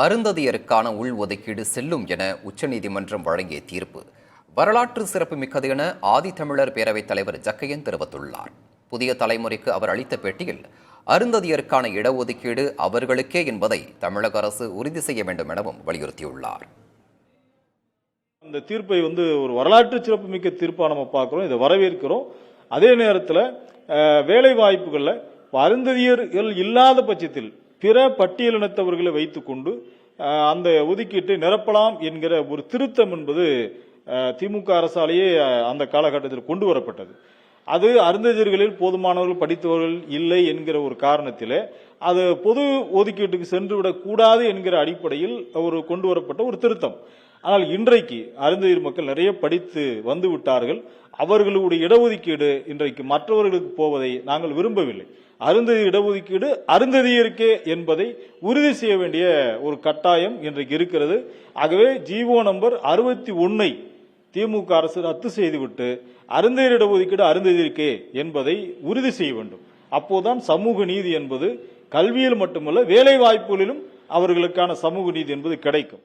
அருந்ததியருக்கான உள்ஒதுக்கீடு செல்லும் என உச்சநீதிமன்றம் வழங்கிய தீர்ப்பு வரலாற்று சிறப்புமிக்கது என ஆதித்தமிழர் பேரவைத் தலைவர் ஜக்கையன் தெரிவித்துள்ளார். புதிய தலைமுறைக்கு அவர் அளித்த பேட்டியில் அருந்ததியருக்கான இடஒதுக்கீடு அவர்களுக்கே என்பதை தமிழக அரசு உறுதி செய்ய வேண்டும் எனவும் வலியுறுத்தியுள்ளார். இந்த தீர்ப்பை ஒரு வரலாற்று சிறப்புமிக்க தீர்ப்பா நம்ம பார்க்கிறோம், இதை வரவேற்கிறோம். அதே நேரத்தில் வேலை வாய்ப்புகளில் அருந்ததியர்கள் இல்லாத பட்சத்தில் பிற பட்டியலினத்தவர்களை வைத்துக் கொண்டு அந்த ஒதுக்கீட்டை நிரப்பலாம் என்கிற ஒரு திருத்தம் என்பது திமுக அரசாலேயே அந்த காலகட்டத்தில் கொண்டு வரப்பட்டது. அது அருந்ததியர்களில் போதுமானவர்கள் படித்தவர்கள் இல்லை என்கிற ஒரு காரணத்திலே அது பொது ஒதுக்கீட்டுக்கு சென்றுவிடக் கூடாது என்கிற அடிப்படையில் கொண்டு வரப்பட்ட ஒரு திருத்தம். ஆனால் இன்றைக்கு அருந்ததியர் மக்கள் நிறைய படித்து வந்து விட்டார்கள். அவர்களுடைய இடஒதுக்கீடு இன்றைக்கு மற்றவர்களுக்கு போவதை நாங்கள் விரும்பவில்லை. அருந்ததியர் இடஒதுக்கீடு அருந்ததியருக்கே என்பதை உறுதி செய்ய வேண்டிய ஒரு கட்டாயம் இன்றைக்கு இருக்கிறது. ஆகவே ஜிஓ நம்பர் 61 திமுக அரசு ரத்து செய்துவிட்டு அருந்ததியர் இடஒதுக்கீடு அருந்ததியருக்கே என்பதை உறுதி செய்ய வேண்டும். அப்போதுதான் சமூக நீதி என்பது கல்வியில் மட்டுமல்ல வேலை வாய்ப்புகளிலும் அவர்களுக்கான சமூக நீதி என்பது கிடைக்கும்.